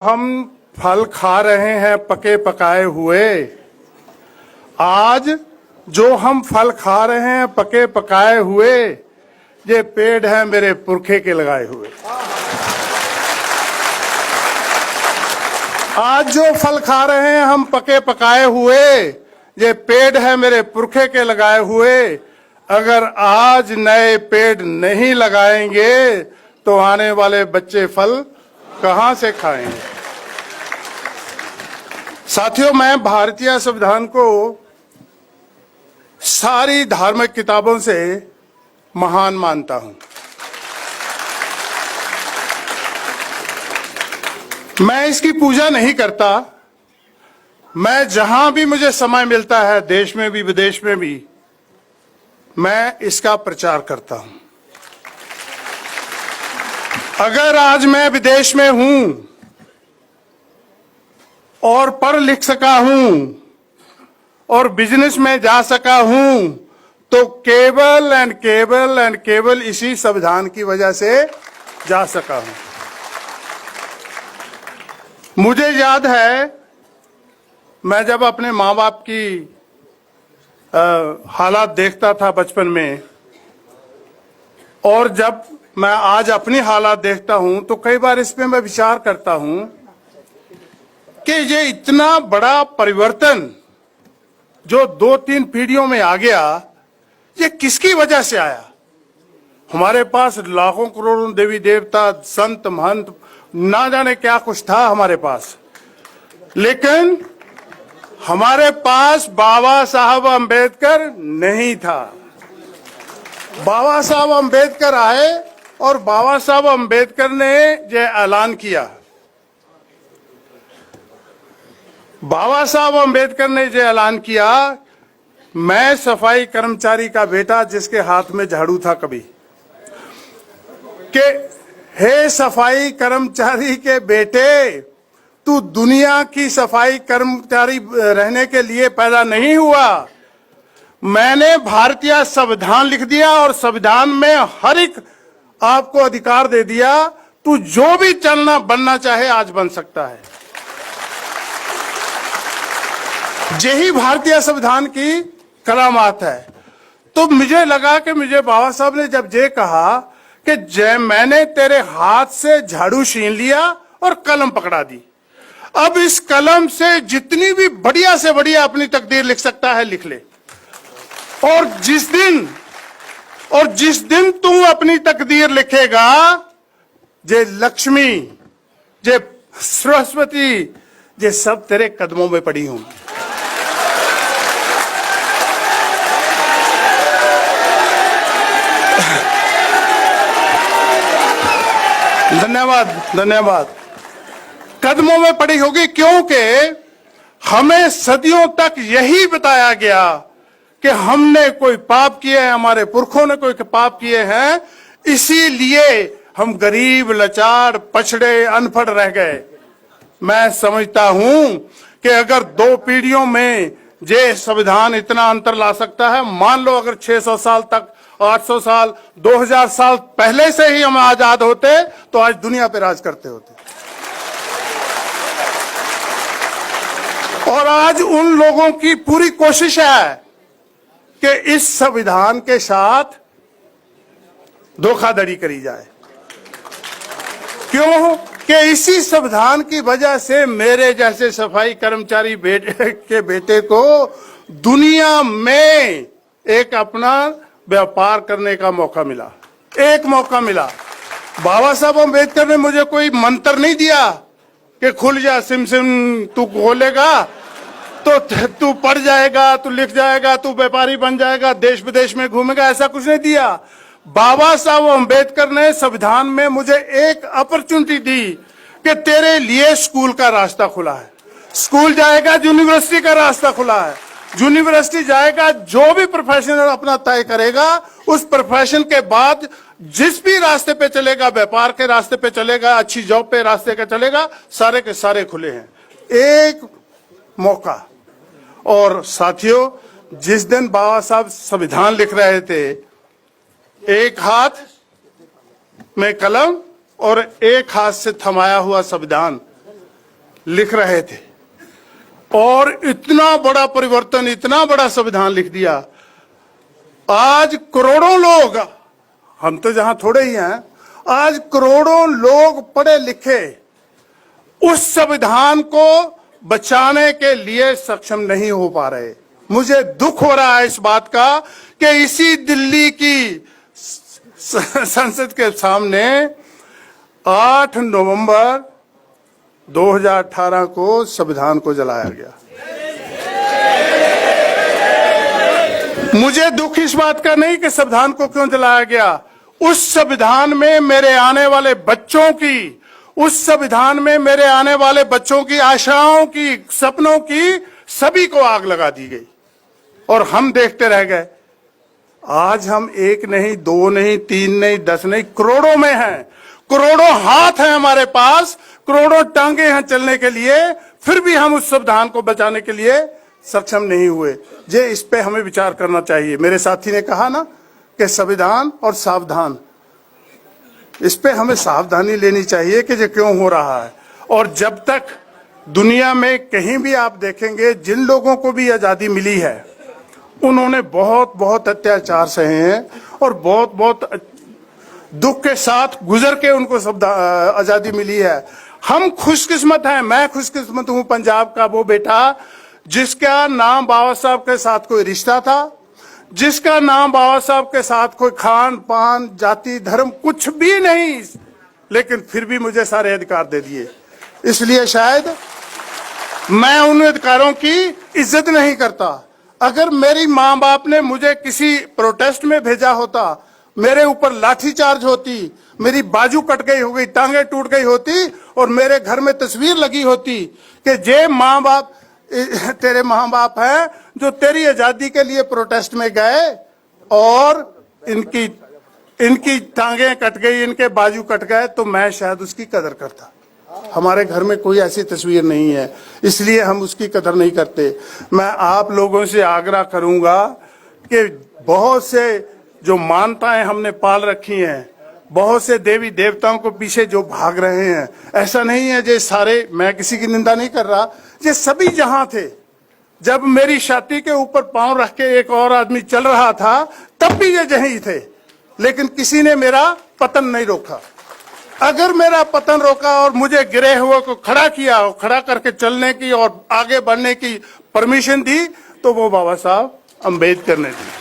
हम फल खा रहे हैं पके पकाए हुए। आज जो हम फल खा रहे हैं पके पकाए हुए, ये पेड़ है मेरे पुरखे के लगाए हुए। आज जो फल खा रहे हैं हम पके पकाए हुए, ये पेड़ है मेरे पुरखे के लगाए हुए। अगर आज नए पेड़ नहीं लगाएंगे तो आने वाले बच्चे फल कहां से खाएंगे। साथियों, मैं भारतीय संविधान को सारी धार्मिक किताबों से महान मानता हूं। मैं इसकी पूजा नहीं करता। मैं जहां भी मुझे समय मिलता है, देश में भी विदेश में भी, मैं इसका प्रचार करता हूं। अगर आज मैं विदेश में हूं और पढ़ लिख सका हूं और बिजनेस में जा सका हूं, तो केवल इसी संविधान की वजह से जा सका हूं। मुझे याद है, मैं जब अपने माँ बाप की हालात देखता था बचपन में, और जब मैं आज अपनी हालात देखता हूं, तो कई बार इस पे मैं विचार करता हूं कि ये इतना बड़ा परिवर्तन जो 2-3 पीढ़ियों में आ गया, ये किसकी वजह से आया। हमारे पास लाखों करोड़ों देवी देवता, संत महंत, ना जाने क्या कुछ था हमारे पास, लेकिन हमारे पास बाबा साहब अंबेडकर नहीं था। बाबा साहब अंबेडकर आए और बाबा साहब अंबेडकर ने ये ऐलान किया। बाबा साहब अंबेडकर ने जो ऐलान किया, मैं सफाई कर्मचारी का बेटा जिसके हाथ में झाड़ू था कभी, कि हे सफाई कर्मचारी के बेटे, तू दुनिया की सफाई कर्मचारी रहने के लिए पैदा नहीं हुआ। मैंने भारतीय संविधान लिख दिया और संविधान में हर एक आपको अधिकार दे दिया। तू जो भी चलना बनना चाहे आज बन सकता है। यही भारतीय संविधान की करामात है। तो मुझे लगा कि मुझे बाबा साहब ने जब ये कहा कि जय मैंने तेरे हाथ से झाड़ू छीन लिया और कलम पकड़ा दी, अब इस कलम से जितनी भी बढ़िया से बढ़िया अपनी तकदीर लिख सकता है लिख ले। और जिस दिन तू अपनी तकदीर लिखेगा, जे लक्ष्मी, जे सरस्वती, ये सब तेरे कदमों में पड़ी होंगी। धन्यवाद। कदमों में पड़ी होगी, क्योंकि हमें सदियों तक यही बताया गया कि हमने कोई पाप किए हैं, हमारे पुरखों ने कोई पाप किए हैं, इसीलिए हम गरीब, लाचार, पछड़े, अनपढ़ रह गए। मैं समझता हूं कि अगर 2 पीढ़ियों में ये संविधान इतना अंतर ला सकता है, मान लो अगर 600 साल तक, 800 साल, 2000 साल पहले से ही हम आजाद होते, तो आज दुनिया पे राज करते होते। और आज उन लोगों की पूरी कोशिश है कि इस संविधान के साथ धोखाधड़ी करी जाए। क्यों? कि इसी संविधान की वजह से मेरे जैसे सफाई कर्मचारी के बेटे को दुनिया में एक अपना व्यापार करने का मौका मिला, एक मौका मिला। बाबा साहब अम्बेडकर ने मुझे कोई मंत्र नहीं दिया कि खुल जा सिम सिम, तू खोलेगा तो तू पढ़ जाएगा, तू लिख जाएगा, तू व्यापारी बन जाएगा, देश विदेश में घूमेगा, ऐसा कुछ नहीं दिया। बाबा साहब अम्बेडकर ने संविधान में मुझे एक अपॉर्चुनिटी दी कि तेरे लिए स्कूल का रास्ता खुला है। स्कूल जाएगा, यूनिवर्सिटी का रास्ता खुला है। यूनिवर्सिटी जाएगा, जो भी प्रोफेशन अपना तय करेगा, उस प्रोफेशन के बाद जिस भी रास्ते पे चलेगा, व्यापार के रास्ते पे चलेगा, अच्छी जॉब पे रास्ते का चलेगा, सारे के सारे खुले हैं। एक मौका। और साथियों, जिस दिन बाबा साहब संविधान लिख रहे थे, एक हाथ में कलम और एक हाथ से थमाया हुआ संविधान, लिख रहे थे और इतना बड़ा परिवर्तन, इतना बड़ा संविधान लिख दिया। आज करोड़ों लोग, हम तो जहां थोड़े ही हैं, आज करोड़ों लोग पढ़े लिखे उस संविधान को बचाने के लिए सक्षम नहीं हो पा रहे। मुझे दुख हो रहा है इस बात का कि इसी दिल्ली की संसद के सामने 8 नवंबर 2018 को संविधान को जलाया गया। मुझे दुख इस बात का नहीं कि संविधान को क्यों जलाया गया, उस संविधान में मेरे आने वाले बच्चों की, उस संविधान में मेरे आने वाले बच्चों की आशाओं की, सपनों की, सभी को आग लगा दी गई और हम देखते रह गए। आज हम 1 नहीं, 2 नहीं, 3 नहीं, 10 नहीं, करोड़ों में हैं, करोड़ों हाथ हैं हमारे पास, करोड़ों टांगे हैं चलने के लिए, फिर भी हम उस संविधान को बचाने के लिए सक्षम नहीं हुए। जे इस पे हमें विचार करना चाहिए। मेरे साथी ने कहा ना कि संविधान और सावधान, इस पे हमें सावधानी लेनी चाहिए कि ये क्यों हो रहा है। और जब तक दुनिया में कहीं भी आप देखेंगे, जिन लोगों को भी आजादी मिली है उन्होंने बहुत बहुत अत्याचार सहे हैं और बहुत बहुत दुख के साथ गुजर के उनको आजादी मिली है। हम खुशकिस्मत हैं, मैं खुशकिस्मत हूं पंजाब का वो बेटा जिसका नाम बाबा साहब के साथ कोई रिश्ता था, जिसका नाम बाबा साहब के साथ कोई खान पान, जाति, धर्म कुछ भी नहीं, लेकिन फिर भी मुझे सारे अधिकार दे दिए। इसलिए शायद मैं उन अधिकारों की इज्जत नहीं करता। अगर मेरी माँ बाप ने मुझे किसी प्रोटेस्ट में भेजा होता, मेरे ऊपर लाठीचार्ज होती, मेरी बाजू कट गई हो गई, टांगे टूट गई होती और मेरे घर में तस्वीर लगी होती कि जे माँ बाप, तेरे माँ बाप हैं जो तेरी आजादी के लिए प्रोटेस्ट में गए और इनकी टांगे कट गई, इनके बाजू कट गए, तो मैं शायद उसकी कदर करता। हमारे घर में कोई ऐसी तस्वीर नहीं है, इसलिए हम उसकी कदर नहीं करते। मैं आप लोगों से आग्रह करूंगा कि बहुत से जो मान्यताएं हमने पाल रखी हैं, बहुत से देवी देवताओं को पीछे जो भाग रहे हैं, ऐसा नहीं है जे सारे, मैं किसी की निंदा नहीं कर रहा, ये सभी जहां थे। जब मेरी छाती के ऊपर पांव रख के एक और आदमी चल रहा था तब भी ये यहीं थे, लेकिन किसी ने मेरा पतन नहीं रोका। अगर मेरा पतन रोका और मुझे गिरे हुए को खड़ा किया, खड़ा करके चलने की और आगे बढ़ने की परमिशन दी, तो वो बाबा साहब अम्बेडकर ने दी।